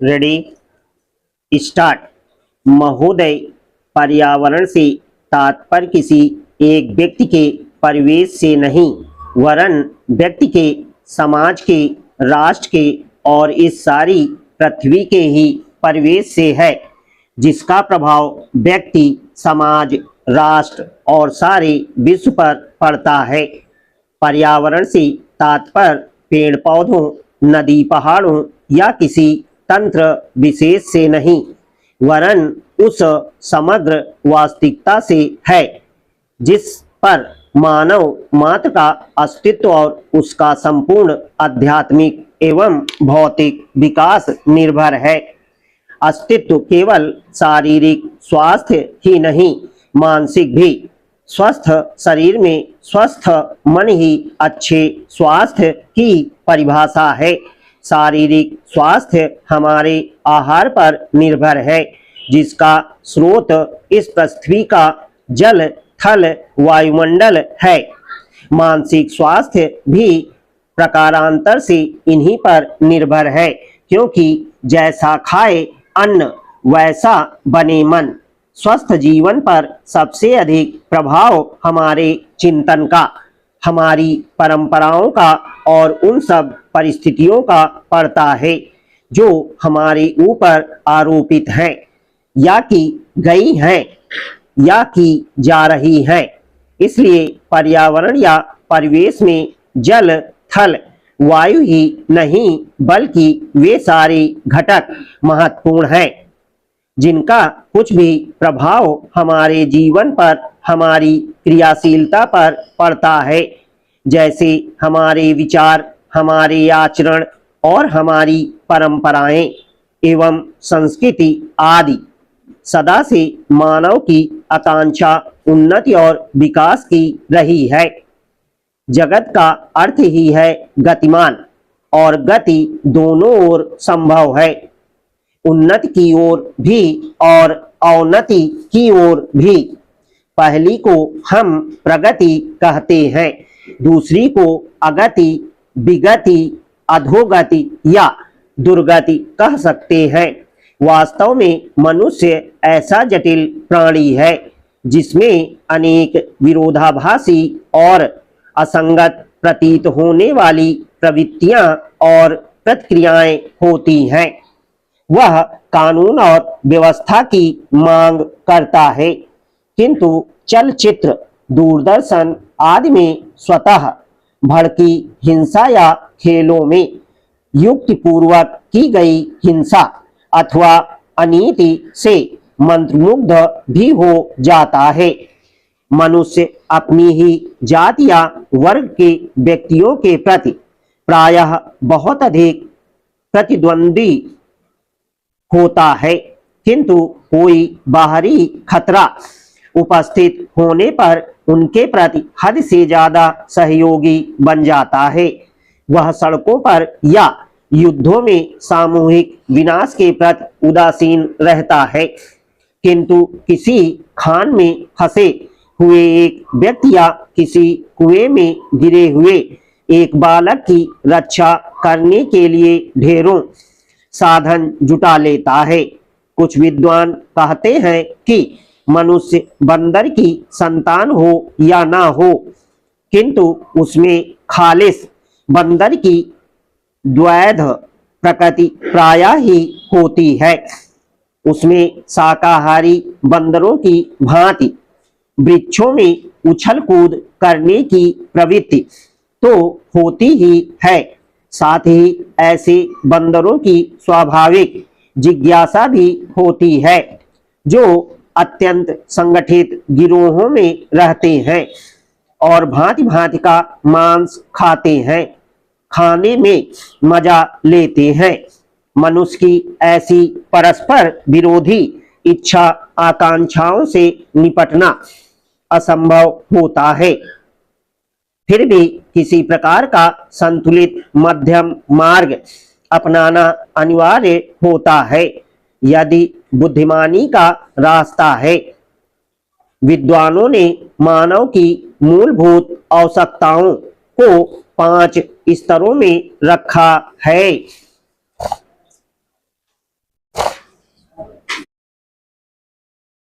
Ready start. महोदय, पर्यावरण से तात्पर्य किसी एक व्यक्ति के परिवेश से नहीं वरन व्यक्ति के, समाज के, राष्ट्र के और इस सारी पृथ्वी के ही परिवेश से है, जिसका प्रभाव व्यक्ति, समाज, राष्ट्र और सारे विश्व पर पड़ता है। पर्यावरण से तात्पर्य पेड़ पौधों, नदी पहाड़ों या किसी तंत्र विशेष से नहीं वरन उस समग्र वास्तविकता से है जिस पर मानव मात्र का अस्तित्व और उसका संपूर्ण आध्यात्मिक एवं भौतिक विकास निर्भर है। अस्तित्व केवल शारीरिक स्वास्थ्य ही नहीं, मानसिक भी। स्वस्थ शरीर में स्वस्थ मन ही अच्छे स्वास्थ्य की परिभाषा है। शारीरिक स्वास्थ्य हमारे आहार पर निर्भर है, जिसका स्रोत इस पृथ्वी का जल, थल, वायुमंडल है। मानसिक स्वास्थ्य भी प्रकारांतर से इन्हीं पर निर्भर है, क्योंकि जैसा खाए अन्न वैसा बने मन। स्वस्थ जीवन पर सबसे अधिक प्रभाव हमारे चिंतन का, हमारी परंपराओं का और उन सब परिस्थितियों का पड़ता है जो हमारे ऊपर आरोपित हैं या की गई हैं या की जा रही हैं। इसलिए पर्यावरण या परिवेश में जल, थल, वायु ही नहीं बल्कि वे सारे घटक महत्वपूर्ण हैं, जिनका कुछ भी प्रभाव हमारे जीवन पर, हमारी क्रियाशीलता पर पड़ता है। जैसे हमारे विचार, हमारे आचरण और हमारी परंपराएं एवं संस्कृति आदि। सदा से मानव की आकांक्षा उन्नति और विकास की रही है। जगत का अर्थ ही है गतिमान, और गति दोनों ओर संभव है, उन्नति की ओर भी और अवनति की ओर भी। पहली को हम प्रगति कहते हैं, दूसरी को अगति, विगति, अधोगति या दुर्गति कह सकते हैं। वास्तव में मनुष्य ऐसा जटिल प्राणी है जिसमें अनेक विरोधाभासी और असंगत प्रतीत होने वाली प्रवृत्तियां और प्रतिक्रियाएं होती हैं। वह कानून और व्यवस्था की मांग करता है, किंतु चलचित्र, दूरदर्शन आदि में स्वतः भड़की हिंसा या खेलों में युक्तिपूर्वक की गई हिंसा अथवा अनीति से मंत्रमुग्ध भी हो जाता है। मनुष्य अपनी ही जाति या वर्ग के व्यक्तियों के प्रति प्रायः बहुत अधिक प्रतिद्वंदी होता है, किंतु कोई बाहरी खतरा उपस्थित होने पर उनके प्रति हद से ज्यादा सहयोगी बन जाता है। वह सड़कों पर या युद्धों में सामूहिक विनाश के प्रति उदासीन रहता है, किंतु किसी खान में फंसे हुए एक व्यक्ति या किसी कुएं में गिरे हुए एक बालक की रक्षा करने के लिए ढेरों साधन जुटा लेता है। कुछ विद्वान कहते हैं कि मनुष्य बंदर की संतान हो या ना हो, किंतु उसमें खालिस बंदर की द्वैध प्रकृति प्रायः ही होती है। उसमें शाकाहारी बंदरों की भांति वृक्षों में उछल कूद करने की प्रवृत्ति तो होती ही है, साथ ही ऐसे बंदरों की स्वाभाविक जिज्ञासा भी होती है जो अत्यंत संगठित गिरोहों में रहते हैं और भांति भांति का मांस खाते हैं, खाने में मजा लेते हैं। मनुष्य की ऐसी परस्पर विरोधी इच्छा आकांक्षाओं से निपटना असंभव होता है। फिर भी किसी प्रकार का संतुलित मध्यम मार्ग अपनाना अनिवार्य होता है, यदि बुद्धिमानी का रास्ता है। विद्वानों ने मानव की मूलभूत आवश्यकताओं को 5 स्तरों में रखा है।